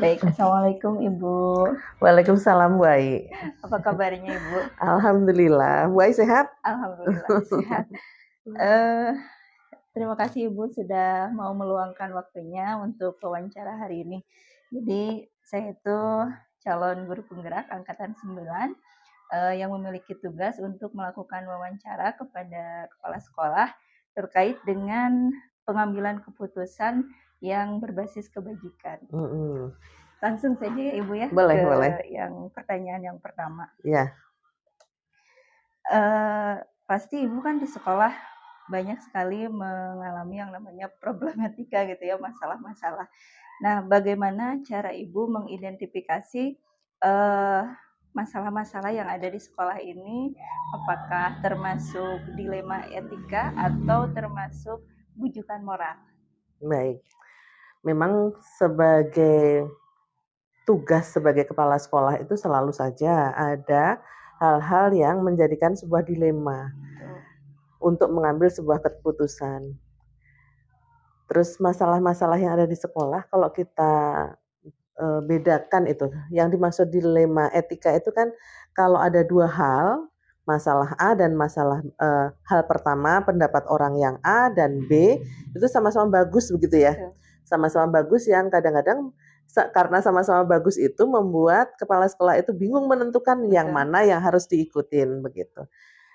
Baik, Assalamualaikum Ibu. Waalaikumsalam, baik. Apa kabarnya Ibu? Alhamdulillah, baik sehat. Alhamdulillah sehat. Eh, Terima kasih Ibu sudah mau meluangkan waktunya untuk wawancara hari ini. Jadi saya itu calon guru penggerak angkatan 9 yang memiliki tugas untuk melakukan wawancara kepada kepala sekolah terkait dengan pengambilan keputusan yang berbasis kebajikan. Mm-mm. Langsung saja ya Ibu ya Boleh, ke boleh. yang pertanyaan yang pertama. Ya, Pasti Ibu kan di sekolah banyak sekali mengalami yang namanya problematika gitu ya, masalah-masalah. Nah, bagaimana cara Ibu mengidentifikasi eh, masalah-masalah yang ada di sekolah ini? Apakah termasuk dilema etika atau termasuk bujukan moral? baik. Memang sebagai tugas sebagai kepala sekolah itu selalu saja ada hal-hal yang menjadikan sebuah dilema Tuh. untuk mengambil sebuah keputusan. Terus masalah-masalah yang ada di sekolah, kalau kita bedakan itu, yang dimaksud dilema etika itu kan kalau ada dua hal, masalah A dan masalah hal pertama pendapat orang yang A dan B itu sama-sama bagus begitu ya, Tuh. sama-sama bagus yang kadang-kadang karena sama-sama bagus itu membuat kepala sekolah itu bingung menentukan yang Betul. mana yang harus diikutin begitu.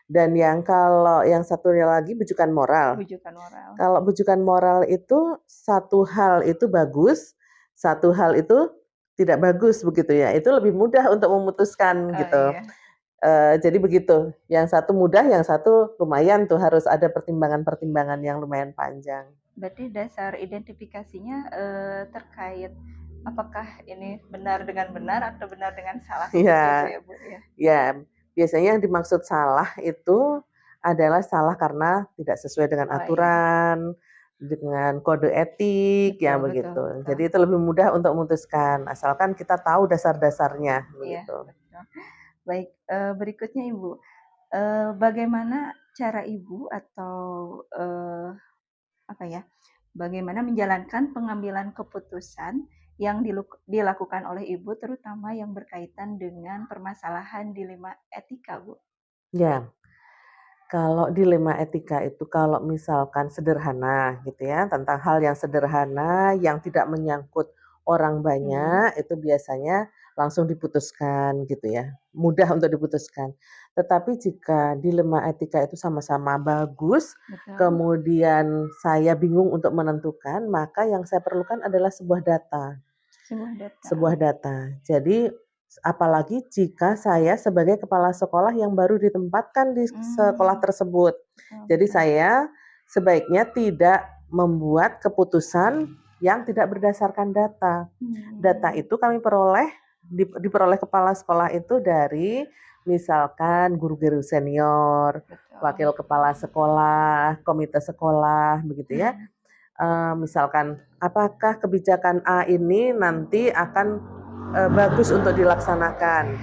Dan yang kalau yang satunya lagi bujukan moral. Bujukan moral. Kalau bujukan moral itu satu hal itu bagus, satu hal itu tidak bagus begitu ya. Itu lebih mudah untuk memutuskan gitu. Iya. Jadi begitu. Yang satu mudah, yang satu lumayan tuh harus ada pertimbangan-pertimbangan yang lumayan panjang. Berarti dasar identifikasinya terkait apakah ini benar dengan benar atau benar dengan salah seperti itu Ya, ya Bu ya. ya. Biasanya yang dimaksud salah itu adalah salah karena tidak sesuai dengan aturan, dengan kode etik, ya Betul, begitu. betul. Jadi itu lebih mudah untuk memutuskan, asalkan kita tahu dasar-dasarnya, Iya, begitu. betul. Baik, berikutnya Ibu, bagaimana cara Ibu atau apa ya, bagaimana menjalankan pengambilan keputusan yang dilakukan oleh Ibu, terutama yang berkaitan dengan permasalahan dilema etika, Bu? Ya, kalau dilema etika itu kalau misalkan sederhana gitu ya, tentang hal yang sederhana yang tidak menyangkut orang banyak, itu biasanya langsung diputuskan gitu ya, mudah untuk diputuskan. Tetapi jika dilema etika itu sama-sama bagus, Betul. kemudian saya bingung untuk menentukan, maka yang saya perlukan adalah sebuah data. Sebuah data. Sebuah data. Jadi apalagi jika saya sebagai kepala sekolah yang baru ditempatkan di sekolah tersebut. Jadi saya sebaiknya tidak membuat keputusan yang tidak berdasarkan data. Data itu kami diperoleh kepala sekolah itu dari misalkan guru-guru senior, wakil kepala sekolah, komite sekolah, begitu ya. Misalkan apakah kebijakan A ini nanti akan bagus untuk dilaksanakan.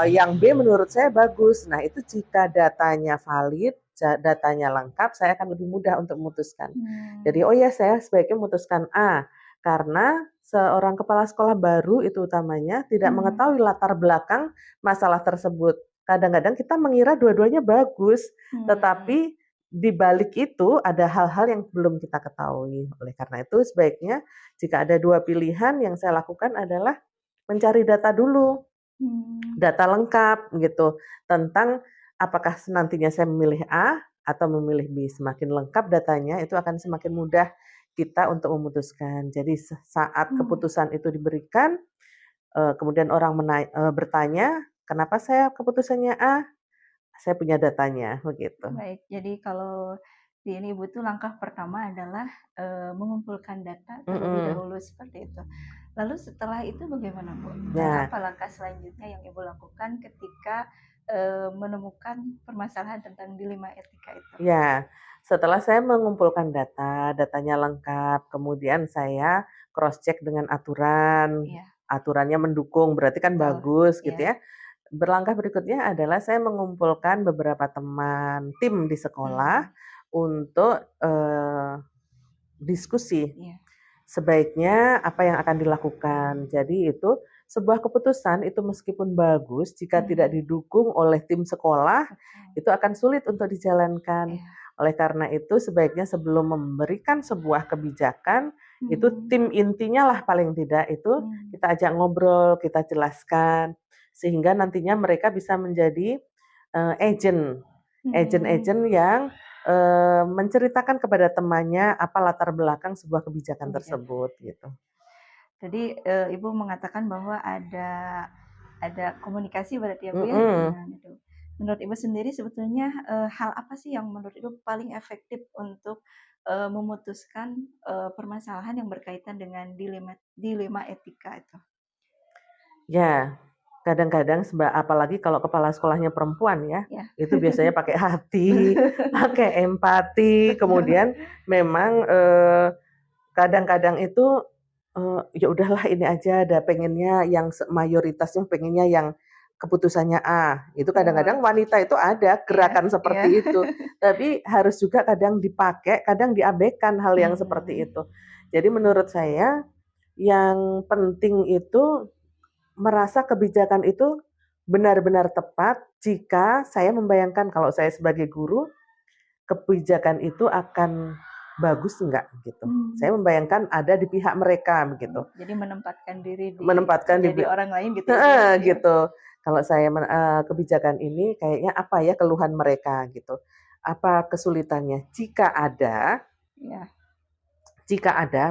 Yang B menurut saya bagus. Nah, itu jika datanya valid, datanya lengkap, saya akan lebih mudah untuk memutuskan. Jadi, oh ya, saya sebaiknya memutuskan A karena seorang kepala sekolah baru itu utamanya tidak mengetahui latar belakang masalah tersebut. Kadang-kadang kita mengira dua-duanya bagus, tetapi di balik itu ada hal-hal yang belum kita ketahui. Oleh karena itu, sebaiknya jika ada dua pilihan, yang saya lakukan adalah mencari data dulu, data lengkap gitu, tentang apakah nantinya saya memilih A atau memilih B. Semakin lengkap datanya, itu akan semakin mudah kita untuk memutuskan. Jadi saat keputusan itu diberikan, kemudian orang bertanya, kenapa saya keputusannya A? Saya punya datanya, begitu. Baik, jadi kalau di ini Ibu tuh langkah pertama adalah mengumpulkan data terlebih dahulu seperti itu. Lalu setelah itu bagaimana Bu? Nah, Apa langkah selanjutnya yang Ibu lakukan ketika menemukan permasalahan tentang dilema etika itu? ya, setelah saya mengumpulkan data, datanya lengkap, kemudian saya cross check dengan aturan, Iya, aturannya mendukung, berarti kan betul. bagus gitu Iya. ya. Berlangkah berikutnya adalah saya mengumpulkan beberapa teman tim di sekolah untuk diskusi. Iya. sebaiknya apa yang akan dilakukan. Jadi itu sebuah keputusan itu meskipun bagus, jika tidak didukung oleh tim sekolah, itu akan sulit untuk dijalankan. Oleh karena itu sebaiknya sebelum memberikan sebuah kebijakan, itu tim intinya lah paling tidak itu kita ajak ngobrol, kita jelaskan, sehingga nantinya mereka bisa menjadi agent yang menceritakan kepada temannya apa latar belakang sebuah kebijakan tersebut gitu. Jadi Ibu mengatakan bahwa ada komunikasi berarti ya Bu ya. Gitu. Menurut Ibu sendiri sebetulnya hal apa sih yang menurut Ibu paling efektif untuk memutuskan permasalahan yang berkaitan dengan dilema etika itu? Ya, kadang-kadang apalagi kalau kepala sekolahnya perempuan ya, itu biasanya pakai hati, pakai empati, kemudian memang kadang-kadang itu ya udahlah ini aja, ada pengennya yang mayoritasnya pengennya yang keputusannya A. Itu kadang-kadang wanita itu ada gerakan seperti itu. Tapi harus juga kadang dipakai, kadang diabaikan hal yang seperti itu. Jadi menurut saya yang penting itu merasa kebijakan itu benar-benar tepat jika saya membayangkan kalau saya sebagai guru, kebijakan itu akan bagus enggak gitu. Saya membayangkan ada di pihak mereka begitu. Jadi menempatkan diri di orang lain gitu ya. Gitu. Kalau saya kebijakan ini kayaknya apa ya keluhan mereka gitu. Apa kesulitannya? Jika ada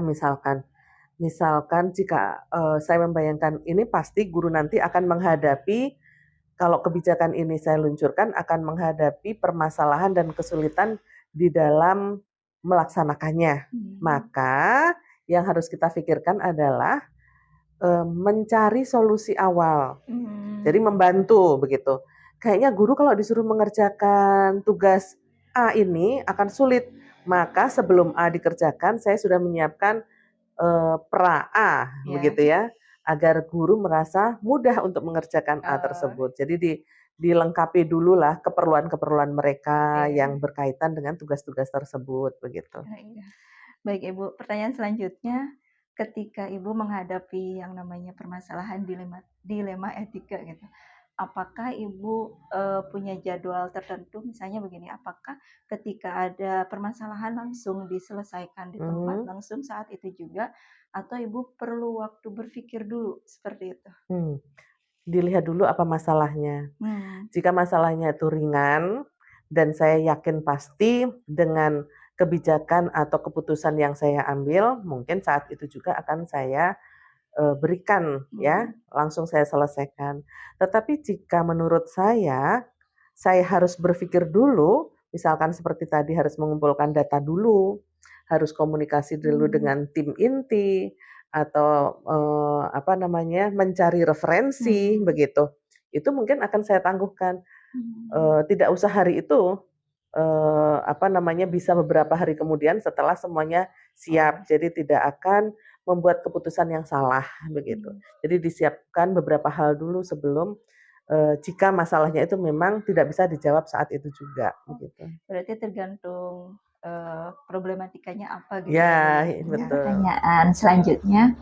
misalkan jika saya membayangkan ini pasti guru nanti akan menghadapi kalau kebijakan ini saya luncurkan akan menghadapi permasalahan dan kesulitan di dalam melaksanakannya. Maka yang harus kita pikirkan adalah mencari solusi awal. Jadi membantu begitu. Kayaknya guru kalau disuruh mengerjakan tugas A ini akan sulit. Maka sebelum A dikerjakan saya sudah menyiapkan pra A begitu ya, agar guru merasa mudah untuk mengerjakan A tersebut. Jadi dilengkapi dulu lah keperluan-keperluan mereka yang berkaitan dengan tugas-tugas tersebut begitu. Baik Ibu, pertanyaan selanjutnya, ketika Ibu menghadapi yang namanya permasalahan dilema etika gitu, apakah Ibu punya jadwal tertentu? Misalnya begini, apakah ketika ada permasalahan langsung diselesaikan di tempat langsung saat itu juga, atau Ibu perlu waktu berpikir dulu seperti itu? Dilihat dulu apa masalahnya. Jika masalahnya itu ringan dan saya yakin pasti dengan kebijakan atau keputusan yang saya ambil, mungkin saat itu juga akan saya berikan ya, langsung saya selesaikan. Tetapi jika menurut saya harus berpikir dulu, misalkan seperti tadi harus mengumpulkan data dulu, harus komunikasi dulu dengan tim inti atau mencari referensi begitu. Itu mungkin akan saya tangguhkan. Tidak usah hari itu bisa beberapa hari kemudian setelah semuanya siap. Jadi tidak akan membuat keputusan yang salah begitu. Jadi disiapkan beberapa hal dulu sebelum jika masalahnya itu memang tidak bisa dijawab saat itu juga begitu. Berarti tergantung problematikanya apa gitu. Ya, betul. Pertanyaan selanjutnya,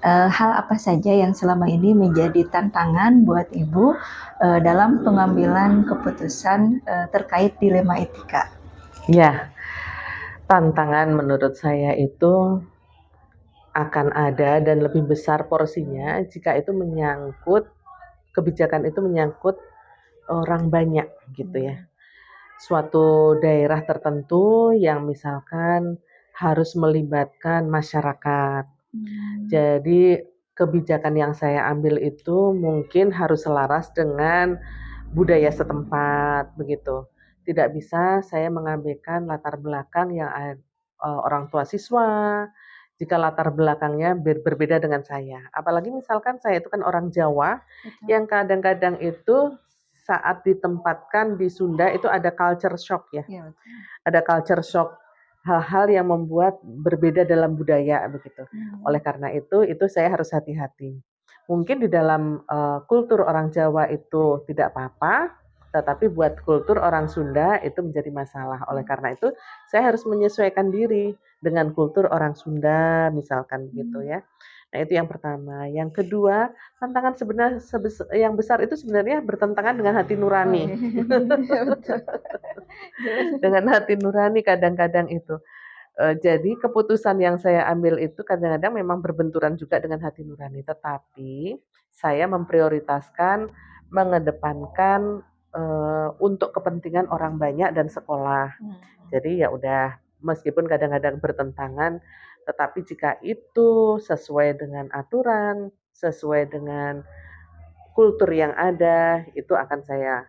hal apa saja yang selama ini menjadi tantangan buat Ibu dalam pengambilan keputusan terkait dilema etika? Ya, tantangan menurut saya itu akan ada dan lebih besar porsinya jika itu menyangkut kebijakan itu menyangkut orang banyak gitu ya. Suatu daerah tertentu yang misalkan harus melibatkan masyarakat. Jadi kebijakan yang saya ambil itu mungkin harus selaras dengan budaya setempat begitu. Tidak bisa saya mengabaikan latar belakang yang orang tua siswa, jika latar belakangnya berbeda dengan saya. Apalagi misalkan saya itu kan orang Jawa, yang kadang-kadang itu saat ditempatkan di Sunda itu ada culture shock ya. Ada culture shock, hal-hal yang membuat berbeda dalam budaya begitu. Oleh karena itu saya harus hati-hati. Mungkin di dalam kultur orang Jawa itu tidak apa-apa, Tetapi buat kultur orang Sunda itu menjadi masalah. Oleh karena itu, saya harus menyesuaikan diri dengan kultur orang Sunda, misalkan gitu ya. Nah, itu yang pertama. Yang kedua, tantangan sebenarnya yang besar itu sebenarnya bertentangan dengan hati nurani. Betul. Dengan hati nurani kadang-kadang itu. Jadi keputusan yang saya ambil itu kadang-kadang memang berbenturan juga dengan hati nurani, tetapi saya memprioritaskan, mengedepankan, untuk kepentingan orang banyak dan sekolah. Jadi ya udah, meskipun kadang-kadang bertentangan, tetapi jika itu sesuai dengan aturan, sesuai dengan kultur yang ada, itu akan saya,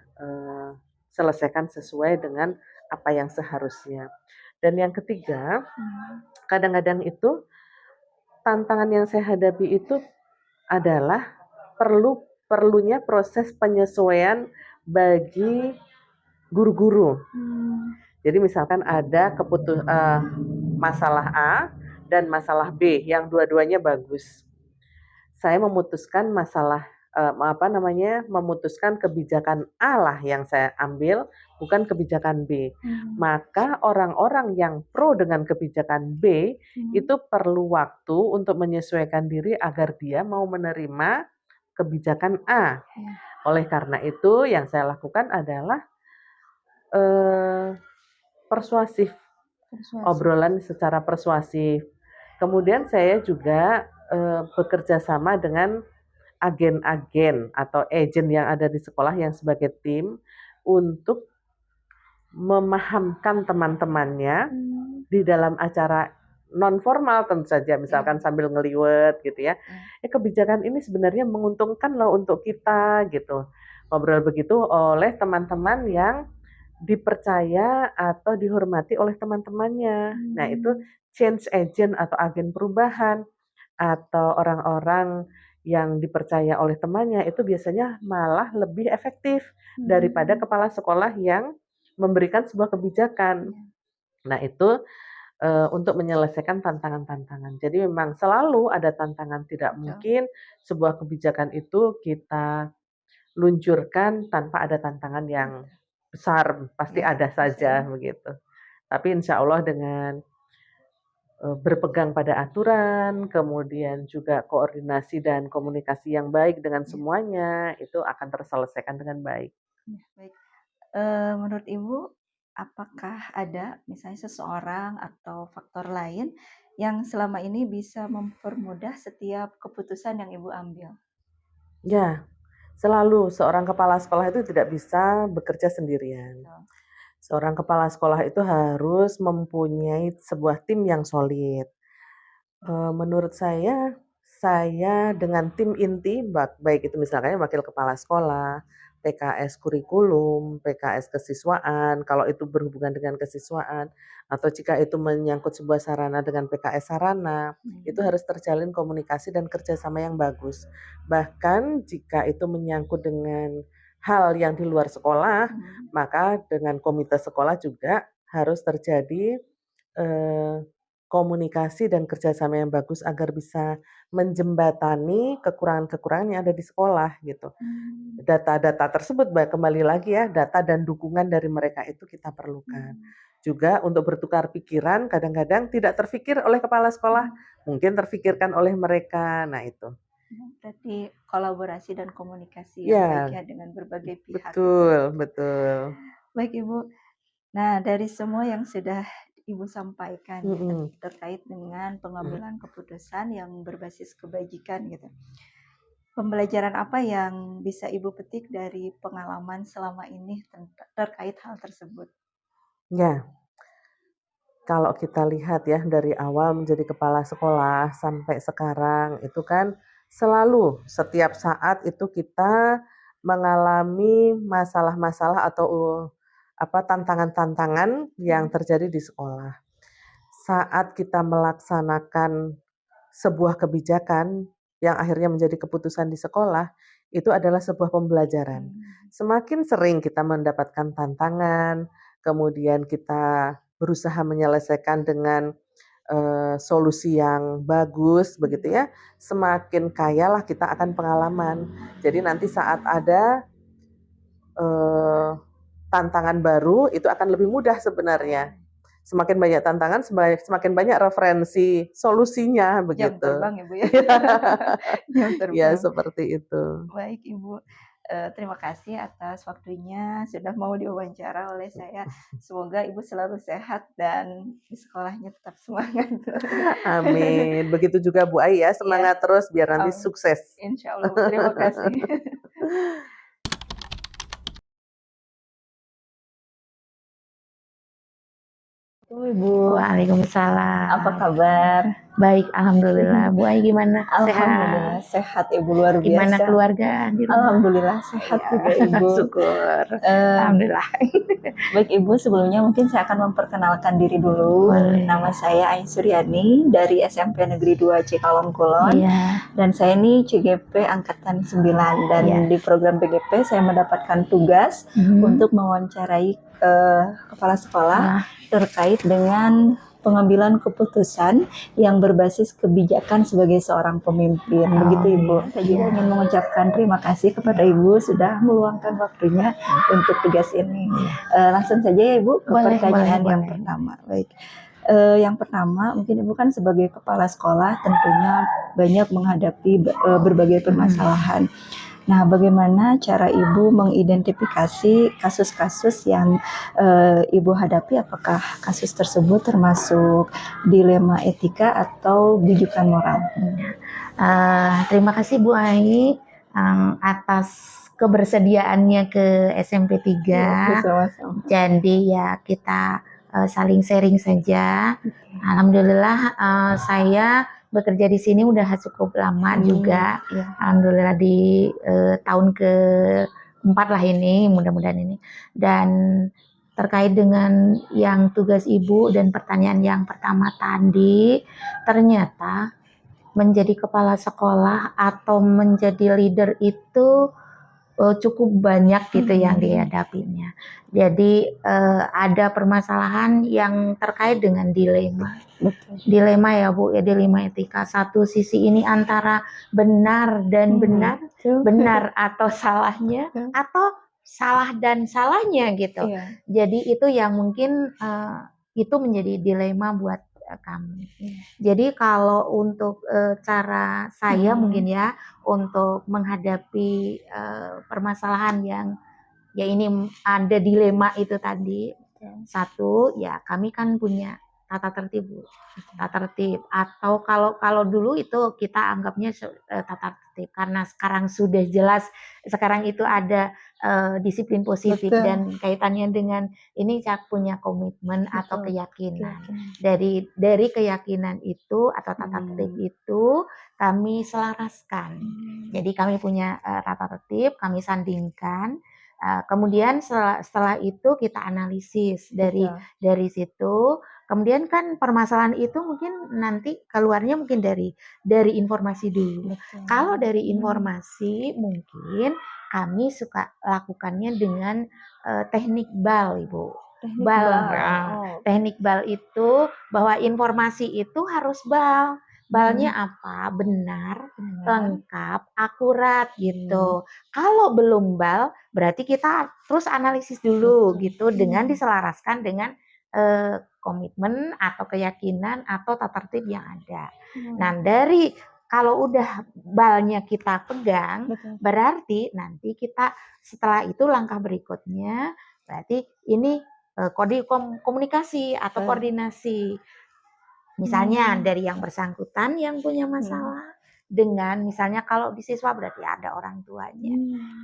selesaikan sesuai dengan apa yang seharusnya. Dan yang ketiga, kadang-kadang itu tantangan yang saya hadapi itu adalah perlunya proses penyesuaian bagi guru-guru. Jadi misalkan ada masalah A dan masalah B yang dua-duanya bagus. Saya memutuskan memutuskan kebijakan A lah yang saya ambil, bukan kebijakan B. Maka orang-orang yang pro dengan kebijakan B itu perlu waktu untuk menyesuaikan diri agar dia mau menerima kebijakan A. Oleh karena itu, yang saya lakukan adalah persuasif, obrolan secara persuasif. Kemudian saya juga bekerja sama dengan agen-agen atau agent yang ada di sekolah yang sebagai tim untuk memahamkan teman-temannya di dalam acara non formal tentu saja, misalkan sambil ngeliwet gitu ya. Kebijakan ini sebenarnya menguntungkan loh untuk kita gitu. Ngobrol begitu oleh teman-teman yang dipercaya atau dihormati oleh teman-temannya. Nah, itu change agent atau agen perubahan atau orang-orang yang dipercaya oleh temannya itu biasanya malah lebih efektif daripada kepala sekolah yang memberikan sebuah kebijakan. Nah, itu untuk menyelesaikan tantangan-tantangan. Jadi memang selalu ada tantangan, tidak mungkin sebuah kebijakan itu kita luncurkan tanpa ada tantangan yang besar, pasti ada saja begitu. Tapi insya Allah dengan berpegang pada aturan, kemudian juga koordinasi dan komunikasi yang baik dengan semuanya, itu akan terselesaikan dengan baik. Baik. Menurut Ibu, apakah ada misalnya seseorang atau faktor lain yang selama ini bisa mempermudah setiap keputusan yang Ibu ambil? Ya, selalu seorang kepala sekolah itu tidak bisa bekerja sendirian. Seorang kepala sekolah itu harus mempunyai sebuah tim yang solid. Menurut saya dengan tim inti, baik itu misalnya wakil kepala sekolah, PKS kurikulum, PKS kesiswaan, kalau itu berhubungan dengan kesiswaan, atau jika itu menyangkut sebuah sarana dengan PKS sarana, itu harus terjalin komunikasi dan kerjasama yang bagus. Bahkan jika itu menyangkut dengan hal yang di luar sekolah, maka dengan komite sekolah juga harus terjadi komunikasi dan kerjasama yang bagus agar bisa menjembatani kekurangan-kekurangan yang ada di sekolah gitu. Data-data tersebut kembali lagi ya, data dan dukungan dari mereka itu kita perlukan. Juga untuk bertukar pikiran kadang-kadang tidak terfikir oleh kepala sekolah, mungkin terfikirkan oleh mereka. Nah itu. Berarti kolaborasi dan komunikasi yang baik ya dengan berbagai pihak. Betul. Baik Ibu. Nah, dari semua yang sudah Ibu sampaikan terkait dengan pengambilan keputusan yang berbasis kebajikan gitu. Pembelajaran apa yang bisa Ibu petik dari pengalaman selama ini terkait hal tersebut? Ya, kalau kita lihat ya dari awal menjadi kepala sekolah sampai sekarang itu kan selalu setiap saat itu kita mengalami masalah-masalah atau tantangan-tantangan yang terjadi di sekolah. Saat kita melaksanakan sebuah kebijakan yang akhirnya menjadi keputusan di sekolah, itu adalah sebuah pembelajaran. Semakin sering kita mendapatkan tantangan, kemudian kita berusaha menyelesaikan dengan solusi yang bagus begitu ya, semakin kayalah kita akan pengalaman. Jadi nanti saat ada eh, tantangan baru, itu akan lebih mudah sebenarnya. Semakin banyak tantangan, semakin banyak referensi solusinya Jam begitu. terbang Ibu ya. Jam Ya, terbang. seperti itu. Baik Ibu, terima kasih atas waktunya sudah mau diwawancara oleh saya. Semoga Ibu selalu sehat dan di sekolahnya tetap semangat. Amin. Begitu juga Bu Ai ya, semangat terus biar nanti sukses. Insya Allah, Bu. Terima kasih. Ibu. Waalaikumsalam. Apa kabar? Baik, alhamdulillah. Bu Ai gimana? Alhamdulillah sehat Ibu, luar biasa. Gimana keluarga di rumah? Alhamdulillah sehat juga Ibu. Syukur. Alhamdulillah. Baik Ibu, sebelumnya mungkin saya akan memperkenalkan diri dulu. Nama saya Ain Suryani dari SMP Negeri 2 Cikalong Kulon. Dan saya ini CGP Angkatan 9 dan di program PGP saya mendapatkan tugas untuk mewawancarai kepala sekolah terkait dengan pengambilan keputusan yang berbasis kebijakan sebagai seorang pemimpin. Begitu Ibu. Saya juga ingin mengucapkan terima kasih kepada Ibu sudah meluangkan waktunya untuk tugas ini. Langsung saja ya Ibu ke pertanyaan yang pertama. Baik. Yang pertama, mungkin Ibu kan sebagai kepala sekolah tentunya banyak menghadapi berbagai permasalahan. Nah, bagaimana cara Ibu mengidentifikasi kasus-kasus yang Ibu hadapi? Apakah kasus tersebut termasuk dilema etika atau bujukan moral? Terima kasih Bu Ai atas kebersediaannya ke SMP 3. Jadi ya kita saling sharing saja. Alhamdulillah saya bekerja di sini udah cukup lama juga. Alhamdulillah di tahun ke-4 lah ini, mudah-mudahan ini. Dan terkait dengan yang tugas Ibu dan pertanyaan yang pertama tadi, ternyata menjadi kepala sekolah atau menjadi leader itu cukup banyak gitu yang dihadapinya. Jadi ada permasalahan yang terkait dengan dilema. Dilema ya Bu, ya dilema etika. Satu sisi ini antara benar dan benar atau salahnya, atau salah dan salahnya gitu. Jadi itu yang mungkin itu menjadi dilema buat kami. Jadi kalau untuk cara saya mungkin ya untuk menghadapi permasalahan yang ya ini ada dilema itu tadi. Satu, ya kami kan punya tata tertib, Bu. Tata tertib atau kalau dulu itu kita anggapnya tata tertib karena sekarang sudah jelas sekarang itu ada disiplin positif dan kaitannya dengan ini saya punya komitmen atau keyakinan. Dari keyakinan itu atau tata tertib itu kami selaraskan. Jadi kami punya tata tertib, kami sandingkan. Kemudian setelah itu kita analisis dari situ. Kemudian kan permasalahan itu mungkin nanti keluarnya mungkin dari informasi dulu. Kalau dari informasi mungkin kami suka lakukannya dengan teknik BAL, Ibu. Teknik BAL itu bahwa informasi itu harus BAL. BAL-nya apa? Benar, lengkap, akurat gitu. Kalau belum BAL, berarti kita terus analisis dulu gitu dengan diselaraskan dengan komitmen atau keyakinan atau tata tertib yang ada. Nah, dari kalau udah balnya kita pegang, berarti nanti kita setelah itu langkah berikutnya berarti ini komunikasi atau koordinasi. Misalnya dari yang bersangkutan yang punya masalah dengan misalnya kalau di siswa berarti ada orang tuanya.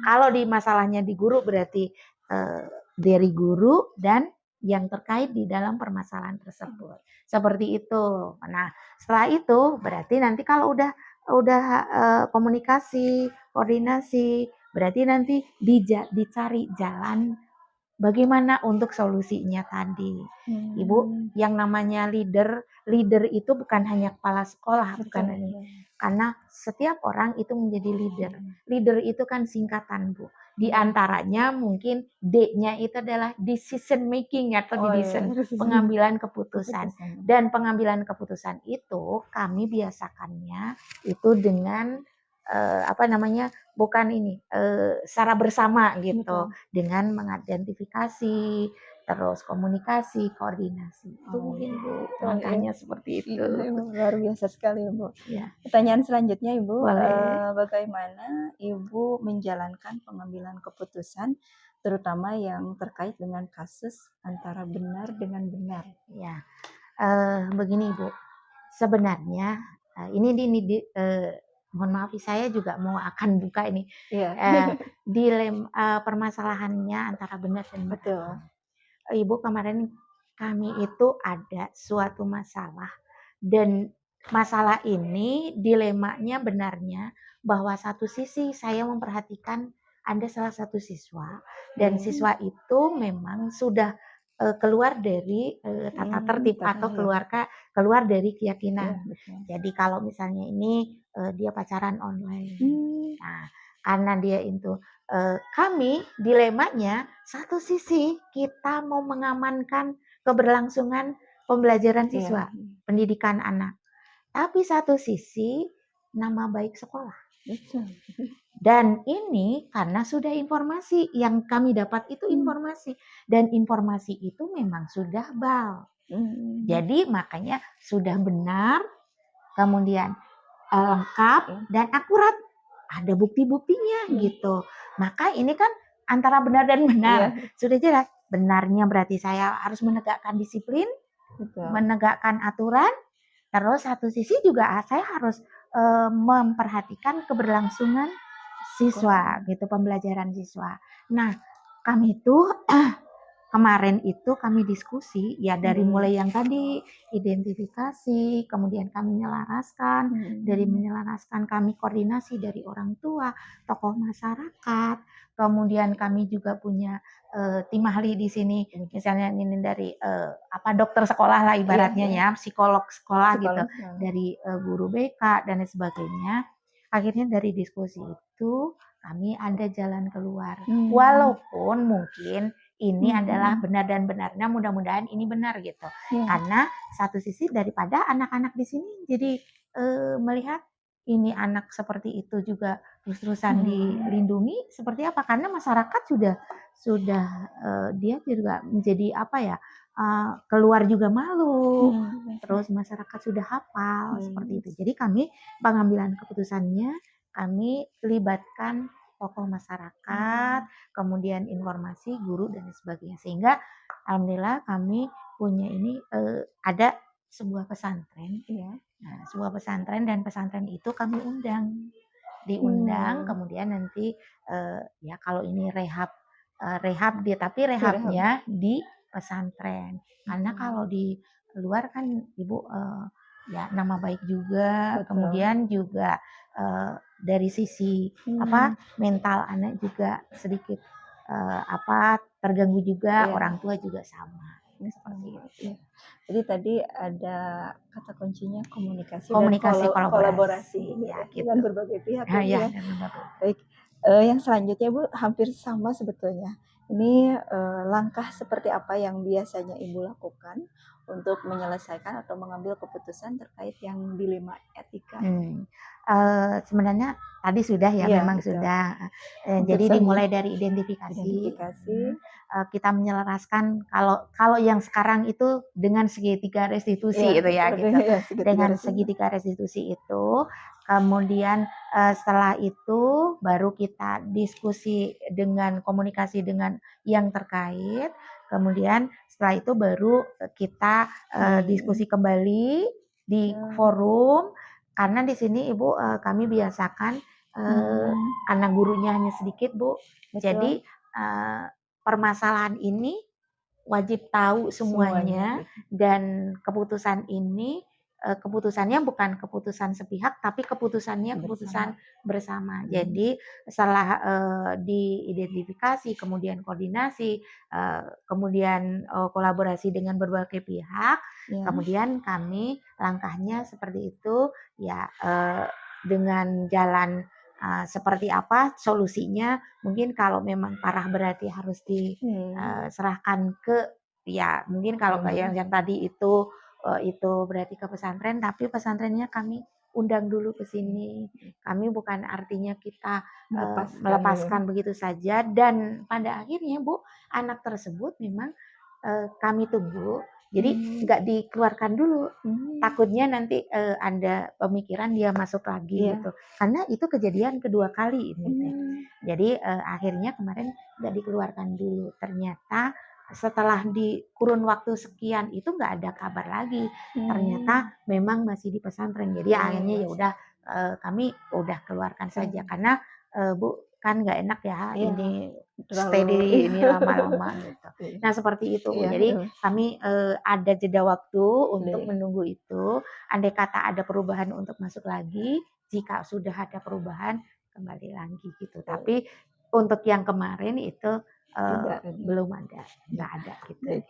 Kalau di masalahnya di guru berarti dari guru dan yang terkait di dalam permasalahan tersebut. Seperti itu. Nah, setelah itu berarti nanti kalau udah komunikasi, koordinasi, berarti nanti dicari jalan bagaimana untuk solusinya tadi. Ibu, yang namanya leader itu bukan hanya kepala sekolah, bukan hanya karena setiap orang itu menjadi leader. Leader itu kan singkatan, Bu. Di antaranya mungkin D-nya itu adalah decision making atau pengambilan keputusan. Dan pengambilan keputusan itu kami biasakannya itu dengan bukan ini secara bersama gitu, Betul. dengan mengidentifikasi, terus komunikasi, koordinasi. Itu mungkin Bu langkahnya seperti itu. Iya, luar biasa sekali Bu. Ya. Pertanyaan selanjutnya Ibu, Boleh. bagaimana Ibu menjalankan pengambilan keputusan terutama yang terkait dengan kasus antara benar dengan benar? Ya, begini Ibu, sebenarnya ini mohon maaf saya juga mau akan buka ini permasalahannya antara benar dan benar. Betul. Ibu, kemarin kami itu ada suatu masalah dan masalah ini dilemanya benarnya bahwa satu sisi saya memperhatikan ada salah satu siswa dan siswa itu memang sudah keluar dari tata tertib atau keluar dari keyakinan. Jadi kalau misalnya ini dia pacaran online. Nah, karena dia itu kami dilemanya satu sisi kita mau mengamankan keberlangsungan pembelajaran siswa, pendidikan anak. Tapi satu sisi nama baik sekolah. Dan ini karena sudah informasi yang kami dapat itu informasi dan informasi itu memang sudah bal. Jadi makanya sudah benar, kemudian lengkap dan akurat. Ada bukti-buktinya gitu. Maka ini kan antara benar dan benar. Sudah jelas. Benarnya berarti saya harus menegakkan disiplin, menegakkan aturan. Terus satu sisi juga saya harus memperhatikan keberlangsungan siswa gitu, pembelajaran siswa. Nah, kami tuh kemarin itu kami diskusi ya dari mulai yang tadi identifikasi, kemudian kami menyelaraskan, dari menyelaraskan kami koordinasi dari orang tua, tokoh masyarakat, kemudian kami juga punya tim ahli di sini, misalnya ini dari dokter sekolah lah ibaratnya ya, psikolog sekolah gitu, dari guru BK dan lain sebagainya. Akhirnya dari diskusi itu kami ada jalan keluar, walaupun mungkin ini adalah benar dan benarnya, mudah-mudahan ini benar gitu. Karena satu sisi daripada anak-anak di sini jadi melihat ini anak seperti itu juga terus-terusan dilindungi seperti apa? Karena masyarakat sudah dia juga menjadi keluar juga malu. Terus masyarakat sudah hafal seperti itu. Jadi kami pengambilan keputusannya kami libatkan tokoh masyarakat, kemudian informasi guru dan sebagainya, sehingga alhamdulillah kami punya ini ada sebuah pesantren, sebuah pesantren dan pesantren itu kami diundang, kemudian nanti kalau ini rehab dia, tapi rehabnya di pesantren, karena kalau di luar kan Ibu nama baik juga. Betul. Kemudian juga dari sisi mental anak juga sedikit terganggu juga, orang tua juga sama seperti itu. Jadi tadi ada kata kuncinya komunikasi dan kolaborasi gitu. dengan berbagai pihak. Baik, yang selanjutnya Bu hampir sama sebetulnya. Ini langkah seperti apa yang biasanya Ibu lakukan untuk menyelesaikan atau mengambil keputusan terkait yang dilema etika? Sebenarnya tadi sudah memang betul. Sudah. Jadi dimulai dari identifikasi. Kita menyelaraskan kalau yang sekarang itu dengan segitiga restitusi itu ya gitu. Dengan segitiga restitusi itu, kemudian setelah itu baru kita diskusi dengan komunikasi dengan yang terkait. Kemudian setelah itu baru kita diskusi kembali di forum, karena di sini Ibu kami biasakan anak gurunya hanya sedikit Bu. Betul. Jadi permasalahan ini wajib tahu semuanya. Dan keputusan ini keputusannya bukan keputusan sepihak, tapi keputusan bersama. Jadi setelah diidentifikasi, kemudian koordinasi, kemudian kolaborasi dengan berbagai pihak, kemudian kami langkahnya seperti itu dengan jalan seperti apa solusinya. Mungkin kalau memang parah berarti harus diserahkan ke mungkin kalau kayak yang tadi itu berarti ke pesantren, tapi pesantrennya kami undang dulu ke sini. Kami bukan artinya kita melepaskan begitu saja, dan pada akhirnya Bu, anak tersebut memang kami tunggu. Jadi nggak dikeluarkan dulu. Takutnya nanti ada pemikiran dia masuk lagi gitu. Karena itu kejadian kedua kali ini. Jadi akhirnya kemarin nggak dikeluarkan dulu. Ternyata setelah di kurun waktu sekian itu nggak ada kabar lagi. Ternyata memang masih di pesantren. Jadi akhirnya ya udah kami udah keluarkan saja, karena Bu kan nggak enak ya ini stay di ini lama-lama gitu. Nah seperti itu. Jadi kami ada jeda waktu untuk menunggu itu. Andai kata ada perubahan untuk masuk lagi, jika sudah ada perubahan kembali lagi gitu. Tapi untuk yang kemarin itu belum ada, nggak ada gitu.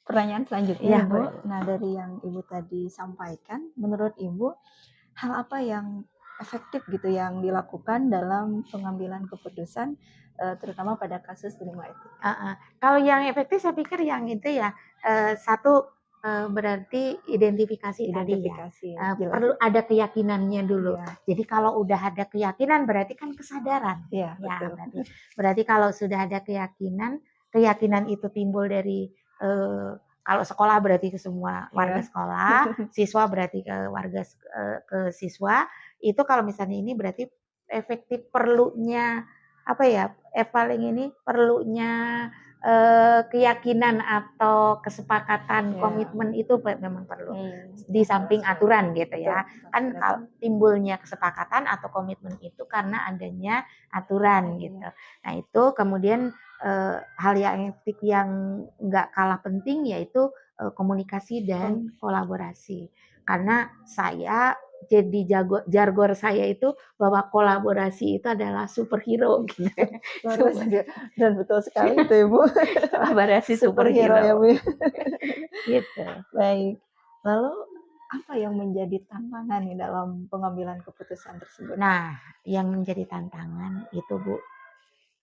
Pertanyaan selanjutnya Ibu. Nah dari yang Ibu tadi sampaikan, menurut Ibu hal apa yang efektif gitu yang dilakukan dalam pengambilan keputusan terutama pada kasus terima itu? Kalau yang efektif saya pikir yang itu ya satu berarti identifikasi tadi ya. Perlu ada keyakinannya dulu. Jadi kalau udah ada keyakinan berarti kan kesadaran. Ya berarti kalau sudah ada keyakinan itu timbul dari kalau sekolah berarti ke semua warga sekolah, siswa berarti ke siswa. Itu kalau misalnya ini berarti efektif, perlunya apa ya? Paling ini perlunya keyakinan atau kesepakatan, komitmen itu memang perlu. Di samping aturan gitu ya. Kan kalau timbulnya kesepakatan atau komitmen itu karena adanya aturan gitu. Nah itu kemudian hal yang efektif yang nggak kalah penting yaitu komunikasi dan kolaborasi. Karena saya jadi jargon saya itu bahwa kolaborasi itu adalah superhero gitu. Dan betul sekali itu Ibu. Kolaborasi superhero ya Bu. Gitu. Baik. Lalu apa yang menjadi tantangan nih dalam pengambilan keputusan tersebut? Nah, yang menjadi tantangan itu Bu,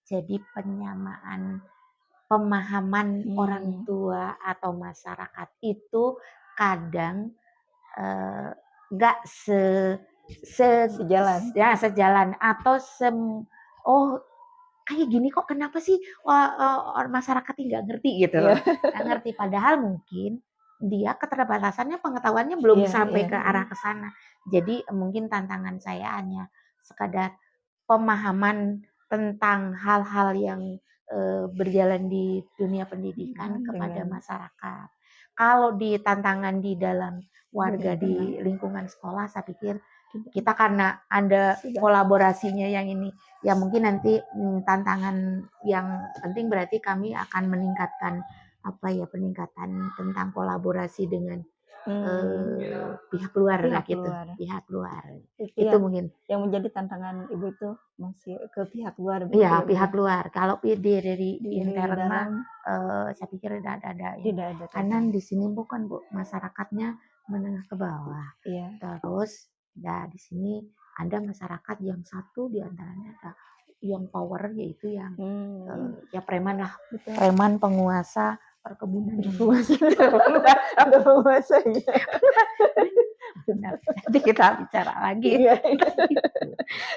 jadi penyamaan pemahaman orang tua atau masyarakat itu kadang nggak sejalan atau kayak gini kok, kenapa sih masyarakat nggak ngerti gitu loh. Nggak ngerti, padahal mungkin dia keterbatasannya pengetahuannya belum sampai ke arah ke sana. Jadi mungkin tantangan saya hanya sekadar pemahaman tentang hal-hal yang berjalan di dunia pendidikan kepada masyarakat. Kalau di tantangan di dalam warga di lingkungan sekolah, saya pikir kita karena ada kolaborasinya yang ini, ya mungkin nanti tantangan yang penting berarti kami akan meningkatkan peningkatan tentang kolaborasi dengan pihak luar gitu. Pihak luar. Itu mungkin yang menjadi tantangan Ibu itu masih ke pihak luar. Iya, pihak luar. Kalau dari internal saya pikir tidak ada. Karena di sini bukan Bu, masyarakatnya menengah ke bawah. Terus di sini ada masyarakat yang satu di antaranya ada yang power, yaitu yang ya preman lah. Preman penguasa perkebunan. Penguasanya. Nanti kita bicara lagi.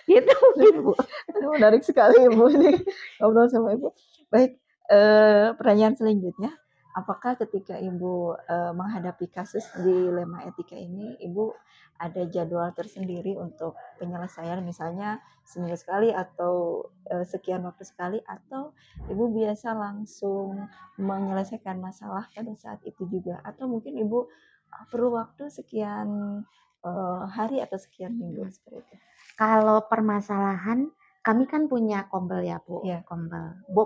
Gitu mungkin Bu. Menarik sekali Ibu nih ngobrol sama Ibu. Baik, pertanyaan selanjutnya, apakah ketika Ibu menghadapi kasus dilema etika ini, Ibu ada jadwal tersendiri untuk penyelesaian, misalnya seminggu sekali atau sekian waktu sekali, atau Ibu biasa langsung menyelesaikan masalah pada saat itu juga, atau mungkin Ibu perlu waktu sekian hari atau sekian minggu seperti itu? Kalau permasalahan, kami kan punya Kombel ya Bu.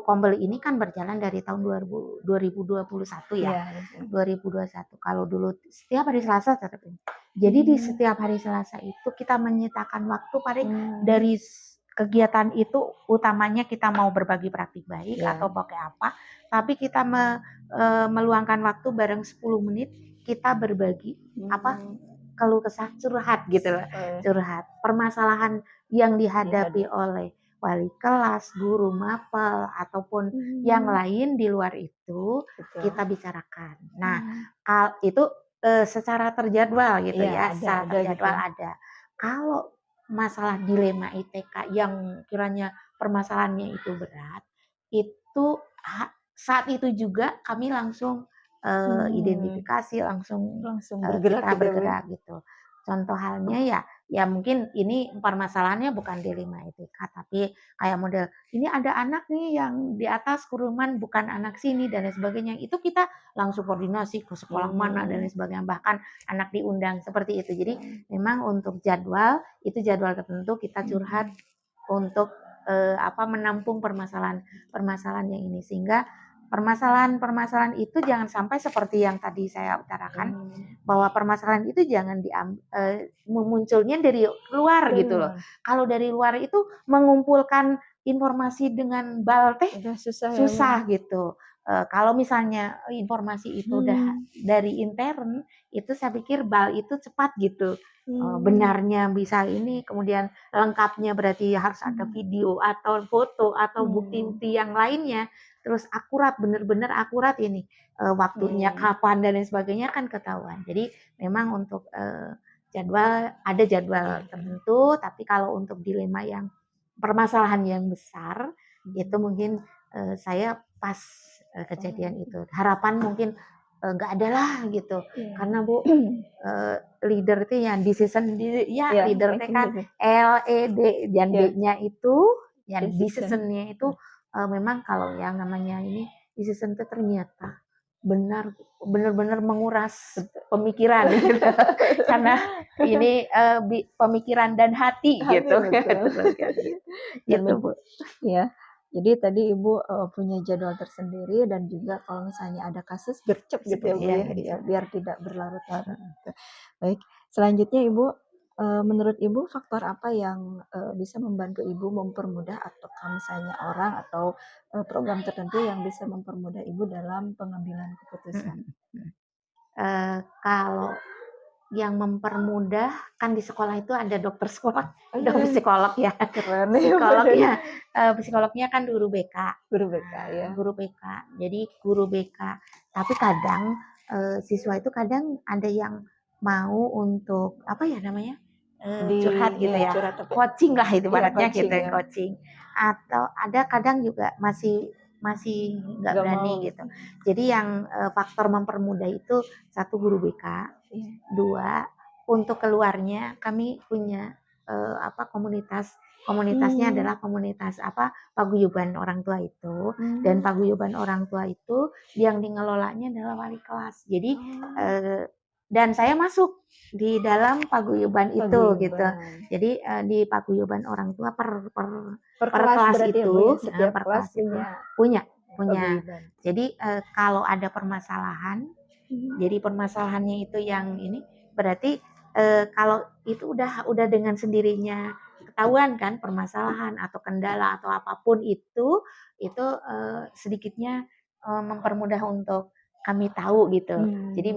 Kombel ini kan berjalan dari tahun 2021 ya. 2021. Kalau dulu setiap hari Selasa tetap ini. Jadi di setiap hari Selasa itu kita menyitakan waktu paling dari kegiatan itu utamanya kita mau berbagi praktik baik atau pakai apa, tapi kita meluangkan waktu bareng 10 menit kita berbagi keluh kesah, curhat gitu loh. Curhat permasalahan yang dihadapi oleh wali kelas, guru mapel ataupun yang lain di luar itu kita bicarakan. Nah, itu secara terjadwal gitu ya, secara terjadwal ada. kalau masalah dilema ITK yang kiranya permasalahannya itu berat, itu saat itu juga kami langsung identifikasi, langsung bergerak kita gitu ya, Bu? bergerak gitu. Contoh halnya ya mungkin ini permasalahannya bukan dilema ITK, tapi kayak model ini ada anak nih yang di atas kurungan bukan anak sini dan lain sebagainya. Itu kita langsung koordinasi ke sekolah mana dan lain sebagainya. Bahkan anak diundang seperti itu. Jadi memang untuk jadwal itu jadwal tertentu kita curhat untuk menampung permasalahan yang ini, sehingga permasalahan itu jangan sampai seperti yang tadi saya utarakan, bahwa permasalahan itu jangan munculnya dari luar gitu loh. Kalau dari luar itu mengumpulkan informasi dengan bal teh susah gitu. Kalau misalnya informasi itu udah dari intern, itu saya pikir bal itu cepat gitu. Benarnya bisa ini, kemudian lengkapnya berarti harus ada video atau foto atau bukti-bukti yang lainnya, terus akurat, benar-benar akurat ini waktunya kapan dan lain sebagainya kan ketahuan. Jadi memang untuk jadwal ada jadwal tertentu, tapi kalau untuk dilema yang permasalahan yang besar itu mungkin saya pas kejadian itu harapan mungkin nggak ada lah gitu, karena Bu leader itu yang decision leader itu kan LED dan D-nya itu yang decision-nya itu memang kalau yang namanya ini decision itu ternyata benar-benar menguras pemikiran gitu. Karena ini pemikiran dan hati gitu. Gitu Bu. Ya. Jadi tadi Ibu punya jadwal tersendiri dan juga kalau misalnya ada kasus gercep gitu ya Bu ya, biar tidak berlarut-larut. Gitu. Baik, selanjutnya Ibu, menurut Ibu faktor apa yang bisa membantu Ibu mempermudah atau misalnya orang atau program tertentu yang bisa mempermudah Ibu dalam pengambilan keputusan? Kalau yang mempermudah kan di sekolah itu ada dokter sekolah, dokter psikolog ya. Keren. Psikolognya, psikolognya kan guru BK. Guru BK ya. Guru BK. Jadi guru BK. Tapi kadang siswa itu kadang ada yang mau untuk apa ya namanya curhat gitu ya, coaching lah itu baratnya gitu, coaching. Atau ada kadang juga masih nggak berani gitu. Jadi yang faktor mempermudah itu satu guru BK. Dua, untuk keluarnya kami punya komunitasnya adalah komunitas paguyuban orang tua itu, dan paguyuban orang tua itu yang dingelolanya adalah wali kelas. Jadi dan saya masuk di dalam paguyuban itu gitu. Jadi di paguyuban orang tua per kelas itu per kelas itu punya. Jadi kalau ada permasalahan, jadi permasalahannya itu yang ini berarti kalau itu udah dengan sendirinya ketahuan kan permasalahan atau kendala atau apapun itu sedikitnya mempermudah untuk kami tahu gitu. Jadi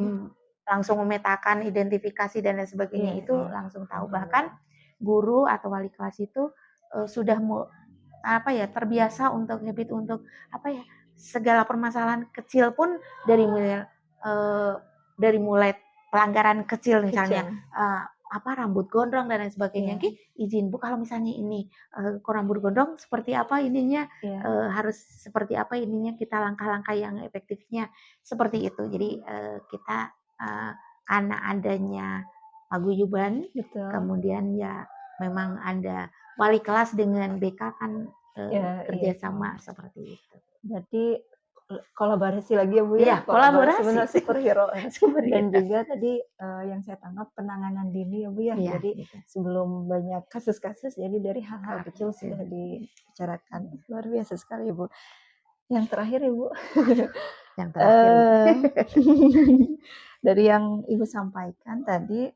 langsung memetakan identifikasi dan lain sebagainya itu langsung tahu. Bahkan guru atau wali kelas itu sudah terbiasa untuk habit untuk segala permasalahan kecil pun dari mulai pelanggaran kecil misalnya rambut gondrong dan lain sebagainya, izin Bu kalau misalnya ini kok rambut gondrong seperti apa ininya, harus seperti apa ininya, kita langkah-langkah yang efektifnya seperti itu. Jadi kita karena adanya paguyuban, kemudian ya memang ada wali kelas dengan BK kan kerjasama seperti itu. Berarti kolaborasi lagi ya Bu ya? Iya, kolaborasi. Sebenarnya superhero. Dan juga tadi yang saya tangkap penanganan dini ya Bu ya. Jadi sebelum banyak kasus-kasus, jadi dari hal-hal kecil sudah dibicarakan. Luar biasa sekali ya Bu. Yang terakhir ya Bu. Yang terakhir. Dari yang Ibu sampaikan tadi,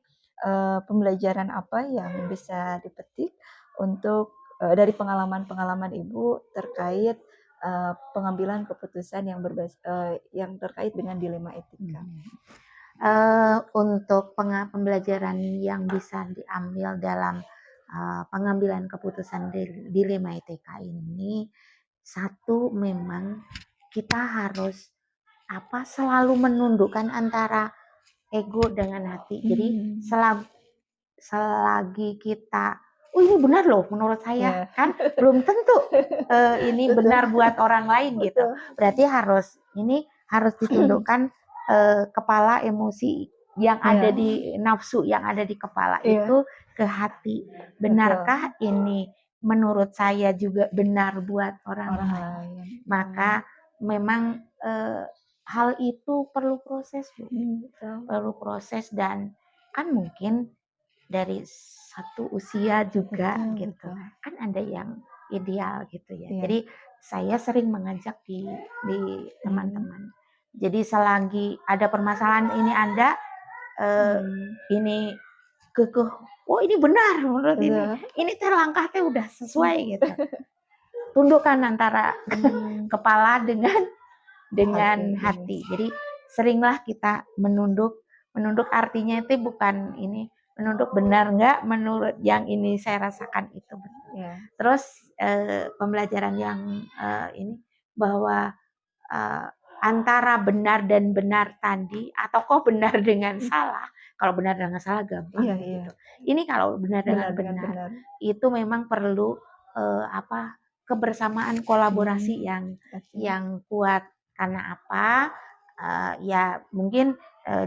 pembelajaran apa yang bisa dipetik untuk dari pengalaman-pengalaman Ibu terkait pengambilan keputusan yang terkait dengan dilema etika? Untuk pembelajaran yang bisa diambil dalam pengambilan keputusan dilema etika ini, satu, memang kita harus selalu menundukkan antara ego dengan hati. Jadi selagi kita, oh ini benar loh menurut saya, kan belum tentu ini benar buat orang lain gitu. Berarti harus ditundukkan kepala emosi yang ada di nafsu, yang ada di kepala itu ke hati. Benarkah ini menurut saya juga benar buat orang lain? Maka memang hal itu perlu proses, Bu. Perlu proses, dan kan mungkin dari satu usia juga gitu. Kan ada yang ideal gitu ya. Jadi saya sering mengajak di teman-teman. Jadi selagi ada permasalahan ini ada ini kekeh, oh ini benar menurut ini teh langkah teh udah sesuai gitu. Tundukkan antara kepala dengan hati. Jadi seringlah kita menunduk artinya itu bukan ini menunduk benar nggak menurut yang ini saya rasakan itu benar. Terus pembelajaran yang ini bahwa antara benar dan benar tadi, atau kok benar dengan salah. Kalau benar dengan salah gampang gitu. Ini kalau benar dengan benar itu memang perlu kebersamaan, kolaborasi yang kuat. Karena apa? Ya mungkin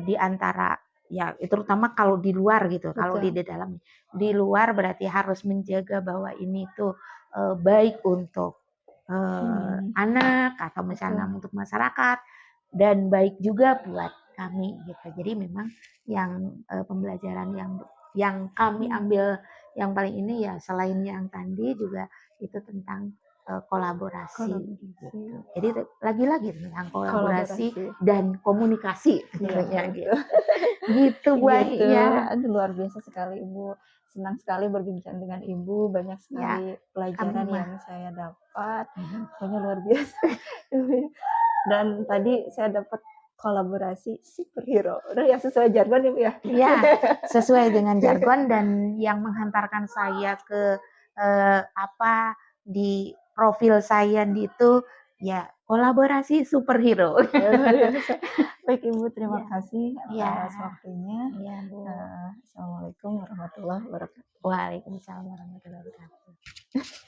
di antara ya terutama kalau di luar gitu. Kalau di dalam, di luar berarti harus menjaga bahwa ini tuh baik untuk anak atau misalnya untuk masyarakat, dan baik juga buat kami gitu. Jadi memang yang pembelajaran yang kami ambil yang paling ini ya selain yang tadi juga itu tentang kolaborasi. Gitu. Jadi lagi-lagi tentang kolaborasi dan komunikasi tentunya gitu. Gitu Bu Ai ya. Aduh, luar biasa sekali Ibu. Senang sekali berbincang dengan Ibu, banyak sekali pelajaran yang saya dapat. Pokoknya luar biasa. Dan tadi saya dapat kolaborasi superhero. Udah ya sesuai jargon Ibu ya? Iya, sesuai dengan jargon, dan yang menghantarkan saya ke di profil saya itu ya kolaborasi superhero. Baik Ibu, terima kasih atas waktunya. Assalamualaikum warahmatullahi wabarakatuh. Waalaikumsalam warahmatullahi wabarakatuh.